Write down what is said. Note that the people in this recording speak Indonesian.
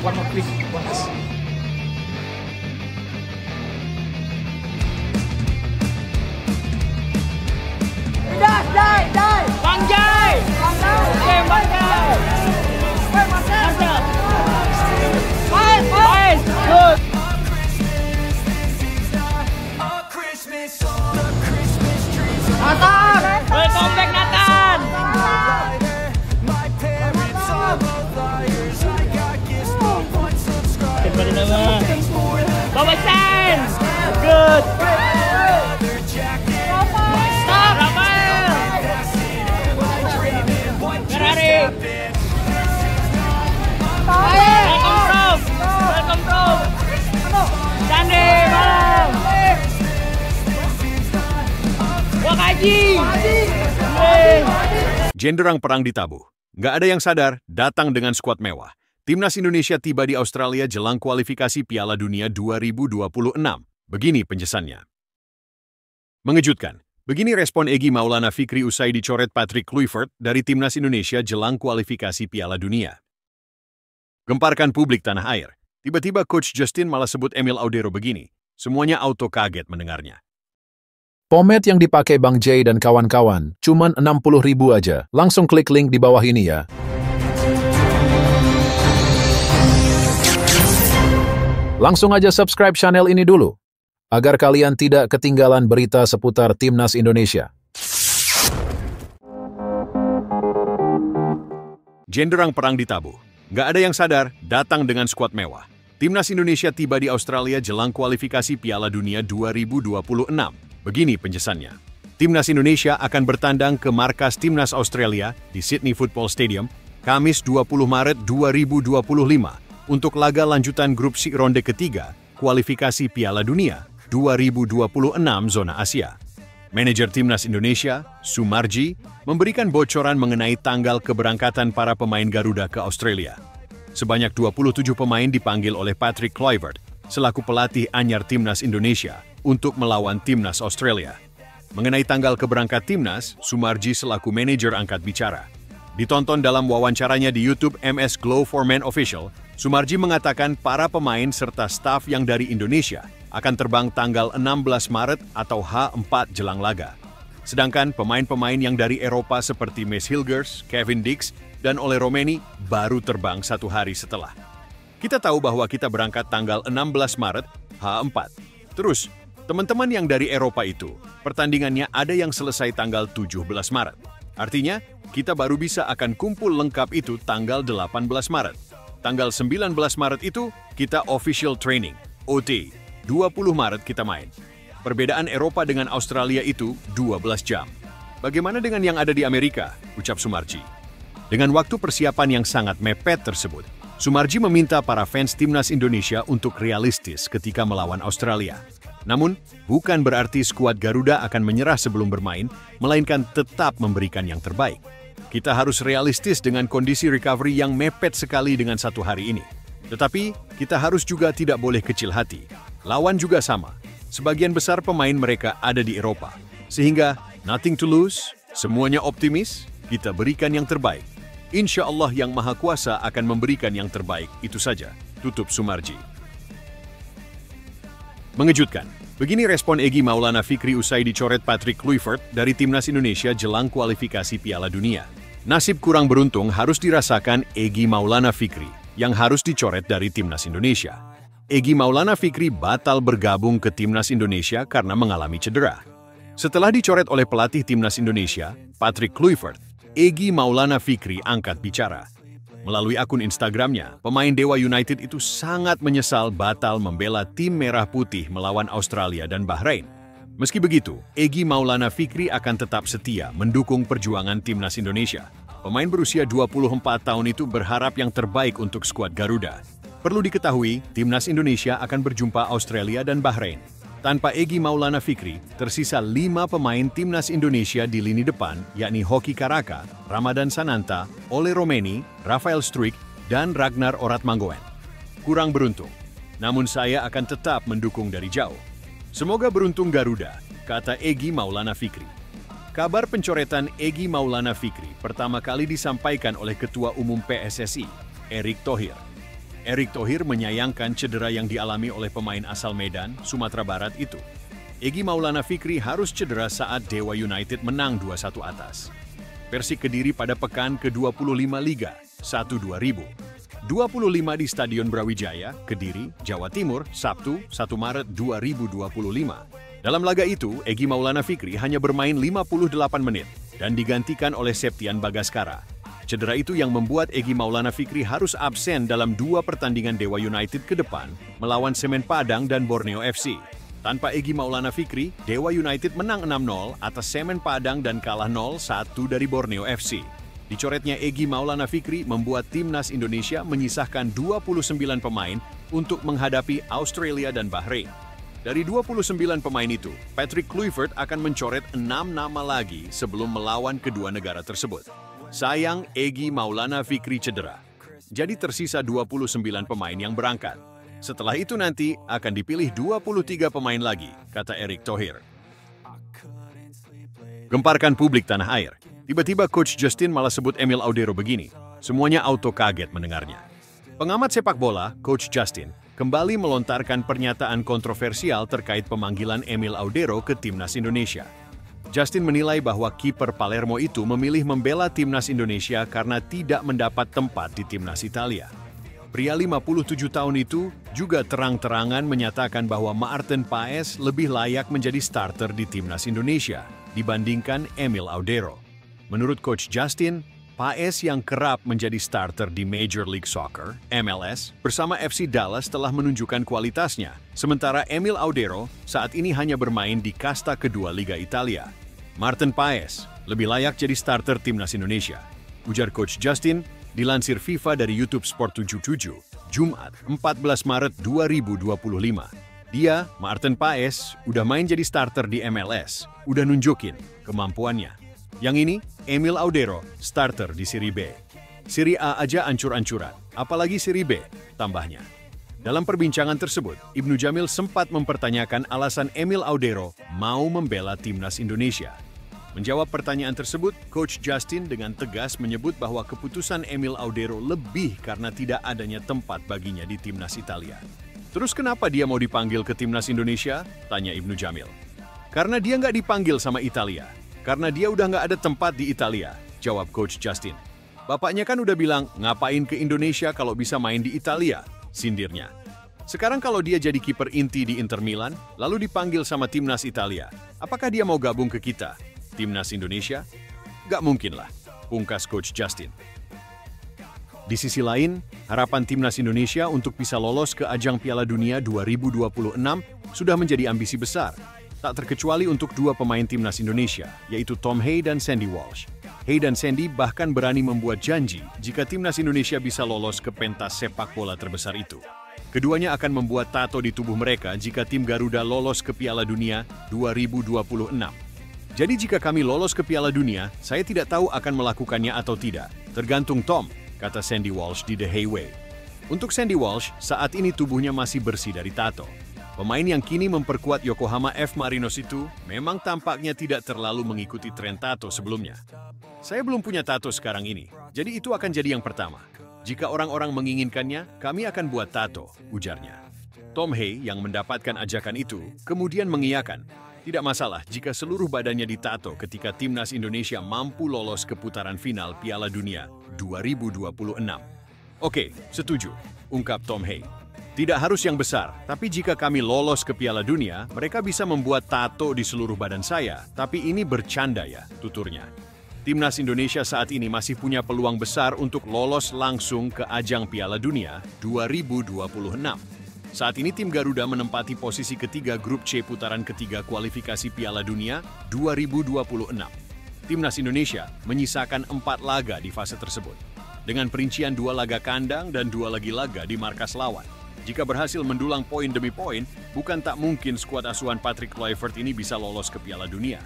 One more click. Once. Bang Jai! Oke, Bang Jai! Marcel! Baik! Good! Nathan! Welcome back, Nathan! Kembali nama Bapak Sen! Good! Stop! Rafael! Ferrari! Welcome Prof! Sandi! Malam! Wakaji! Genderang perang ditabuh. Nggak ada yang sadar, datang dengan skuad mewah. Timnas Indonesia tiba di Australia jelang kualifikasi Piala Dunia 2026. Begini penjelasannya. Mengejutkan. Begini respon Egy Maulana Fikri usai dicoret Patrick Kluivert dari Timnas Indonesia jelang kualifikasi Piala Dunia. Gemparkan publik tanah air. Tiba-tiba Coach Justin malah sebut Emil Audero begini. Semuanya auto kaget mendengarnya. Pomade yang dipakai Bang Jay dan kawan-kawan, cuman 60.000 aja. Langsung klik link di bawah ini ya. Langsung aja subscribe channel ini dulu, agar kalian tidak ketinggalan berita seputar Timnas Indonesia. Genderang perang ditabuh. Nggak ada yang sadar, datang dengan skuad mewah. Timnas Indonesia tiba di Australia jelang kualifikasi Piala Dunia 2026. Begini penjelasannya. Timnas Indonesia akan bertandang ke markas Timnas Australia di Sydney Football Stadium, Kamis 20 Maret 2025. Untuk laga lanjutan grup C ronde ketiga, kualifikasi Piala Dunia 2026 zona Asia. Manajer Timnas Indonesia, Sumarji, memberikan bocoran mengenai tanggal keberangkatan para pemain Garuda ke Australia. Sebanyak 27 pemain dipanggil oleh Patrick Kluivert, selaku pelatih anyar Timnas Indonesia, untuk melawan Timnas Australia. Mengenai tanggal keberangkat Timnas, Sumarji selaku manajer angkat bicara. Ditonton dalam wawancaranya di YouTube MS Glow for Men Official, Sumarji mengatakan para pemain serta staf yang dari Indonesia akan terbang tanggal 16 Maret atau H4 jelang laga. Sedangkan pemain-pemain yang dari Eropa seperti Mace Hilgers, Kevin Dix, dan Ole Romeni baru terbang satu hari setelah. Kita tahu bahwa kita berangkat tanggal 16 Maret, H4. Terus, teman-teman yang dari Eropa itu, pertandingannya ada yang selesai tanggal 17 Maret. Artinya, kita baru bisa akan kumpul lengkap itu tanggal 18 Maret. Tanggal 19 Maret itu, kita official training, OT. 20 Maret kita main. Perbedaan Eropa dengan Australia itu 12 jam. Bagaimana dengan yang ada di Amerika? Ucap Sumarji. Dengan waktu persiapan yang sangat mepet tersebut, Sumarji meminta para fans Timnas Indonesia untuk realistis ketika melawan Australia. Namun, bukan berarti skuad Garuda akan menyerah sebelum bermain, melainkan tetap memberikan yang terbaik. Kita harus realistis dengan kondisi recovery yang mepet sekali dengan satu hari ini. Tetapi, kita harus juga tidak boleh kecil hati. Lawan juga sama. Sebagian besar pemain mereka ada di Eropa. Sehingga, nothing to lose, semuanya optimis, kita berikan yang terbaik. Insya Allah Yang Maha Kuasa akan memberikan yang terbaik, itu saja. Tutup Sumarji. Mengejutkan. Begini respon Egy Maulana Fikri usai dicoret Patrick Kluivert dari Timnas Indonesia jelang kualifikasi Piala Dunia. Nasib kurang beruntung harus dirasakan Egy Maulana Fikri yang harus dicoret dari Timnas Indonesia. Egy Maulana Fikri batal bergabung ke Timnas Indonesia karena mengalami cedera. Setelah dicoret oleh pelatih Timnas Indonesia, Patrick Kluivert, Egy Maulana Fikri angkat bicara. Melalui akun Instagramnya, pemain Dewa United itu sangat menyesal batal membela tim Merah Putih melawan Australia dan Bahrain. Meski begitu, Egy Maulana Fikri akan tetap setia mendukung perjuangan Timnas Indonesia. Pemain berusia 24 tahun itu berharap yang terbaik untuk skuad Garuda. Perlu diketahui, Timnas Indonesia akan berjumpa Australia dan Bahrain. Tanpa Egy Maulana Fikri, tersisa 5 pemain Timnas Indonesia di lini depan, yakni Hoki Caraka, Ramadan Sananta, Ole Romeni, Rafael Struijk, dan Ragnar Oratmangoen. Kurang beruntung, namun saya akan tetap mendukung dari jauh. Semoga beruntung Garuda, kata Egy Maulana Fikri. Kabar pencoretan Egy Maulana Fikri pertama kali disampaikan oleh Ketua Umum PSSI, Erick Thohir. Erick Thohir menyayangkan cedera yang dialami oleh pemain asal Medan, Sumatera Barat itu. Egy Maulana Fikri harus cedera saat Dewa United menang 2-1 atas Persik Kediri pada pekan ke-25 Liga 1-2025 di Stadion Brawijaya, Kediri, Jawa Timur, Sabtu, 1 Maret 2025. Dalam laga itu, Egy Maulana Fikri hanya bermain 58 menit dan digantikan oleh Septian Bagaskara. Cedera itu yang membuat Egy Maulana Fikri harus absen dalam 2 pertandingan Dewa United ke depan melawan Semen Padang dan Borneo FC. Tanpa Egy Maulana Fikri, Dewa United menang 6-0 atas Semen Padang dan kalah 0-1 dari Borneo FC. Dicoretnya Egy Maulana Fikri membuat timnas Indonesia menyisahkan 29 pemain untuk menghadapi Australia dan Bahrain. Dari 29 pemain itu, Patrick Kluivert akan mencoret 6 nama lagi sebelum melawan kedua negara tersebut. Sayang, Egy Maulana Fikri cedera. Jadi tersisa 29 pemain yang berangkat. Setelah itu nanti akan dipilih 23 pemain lagi, kata Erick Thohir. Gemparkan publik tanah air. Tiba-tiba Coach Justin malah sebut Emil Audero begini. Semuanya auto kaget mendengarnya. Pengamat sepak bola, Coach Justin, kembali melontarkan pernyataan kontroversial terkait pemanggilan Emil Audero ke timnas Indonesia. Justin menilai bahwa kiper Palermo itu memilih membela timnas Indonesia karena tidak mendapat tempat di timnas Italia. Pria 57 tahun itu juga terang-terangan menyatakan bahwa Maarten Paes lebih layak menjadi starter di timnas Indonesia dibandingkan Emil Audero. Menurut Coach Justin, Paes yang kerap menjadi starter di Major League Soccer, MLS, bersama FC Dallas telah menunjukkan kualitasnya, sementara Emil Audero saat ini hanya bermain di kasta kedua Liga Italia. Maarten Paes lebih layak jadi starter timnas Indonesia, ujar Coach Justin, dilansir FIFA dari YouTube Sport 77, Jumat 14 Maret 2025. Dia, Maarten Paes, udah main jadi starter di MLS, udah nunjukin kemampuannya. Yang ini, Emil Audero, starter di Serie B. Serie A aja ancur-ancuran, apalagi Serie B, tambahnya. Dalam perbincangan tersebut, Ibnu Jamil sempat mempertanyakan alasan Emil Audero mau membela timnas Indonesia. Menjawab pertanyaan tersebut, Coach Justin dengan tegas menyebut bahwa keputusan Emil Audero lebih karena tidak adanya tempat baginya di timnas Italia. Terus kenapa dia mau dipanggil ke timnas Indonesia? Tanya Ibnu Jamil. Karena dia nggak dipanggil sama Italia. Karena dia udah nggak ada tempat di Italia, jawab Coach Justin. Bapaknya kan udah bilang, ngapain ke Indonesia kalau bisa main di Italia, sindirnya. Sekarang kalau dia jadi kiper inti di Inter Milan, lalu dipanggil sama timnas Italia, apakah dia mau gabung ke kita? Timnas Indonesia? Gak mungkin lah, pungkas Coach Justin. Di sisi lain, harapan timnas Indonesia untuk bisa lolos ke ajang Piala Dunia 2026 sudah menjadi ambisi besar. Tak terkecuali untuk 2 pemain timnas Indonesia, yaitu Tom Hay dan Sandy Walsh. Hay dan Sandy bahkan berani membuat janji jika timnas Indonesia bisa lolos ke pentas sepak bola terbesar itu. Keduanya akan membuat tato di tubuh mereka jika tim Garuda lolos ke Piala Dunia 2026. Jadi jika kami lolos ke Piala Dunia, saya tidak tahu akan melakukannya atau tidak. Tergantung Tom, kata Sandy Walsh di The Hayway. Untuk Sandy Walsh, saat ini tubuhnya masih bersih dari tato. Pemain yang kini memperkuat Yokohama F. Marinos itu memang tampaknya tidak terlalu mengikuti tren tato sebelumnya. Saya belum punya tato sekarang ini, jadi itu akan jadi yang pertama. Jika orang-orang menginginkannya, kami akan buat tato, ujarnya. Tom Hay yang mendapatkan ajakan itu kemudian mengiyakan. Tidak masalah jika seluruh badannya ditato ketika timnas Indonesia mampu lolos ke putaran final Piala Dunia 2026. Oke, setuju, ungkap Tom Hay. Tidak harus yang besar, tapi jika kami lolos ke Piala Dunia, mereka bisa membuat tato di seluruh badan saya, tapi ini bercanda ya, tuturnya. Timnas Indonesia saat ini masih punya peluang besar untuk lolos langsung ke ajang Piala Dunia 2026. Saat ini tim Garuda menempati posisi ketiga grup C putaran ketiga kualifikasi Piala Dunia 2026. Timnas Indonesia menyisakan 4 laga di fase tersebut, dengan perincian 2 laga kandang dan 2 lagi laga di markas lawan. Jika berhasil mendulang poin demi poin, bukan tak mungkin skuad asuhan Patrick Kluivert ini bisa lolos ke Piala Dunia.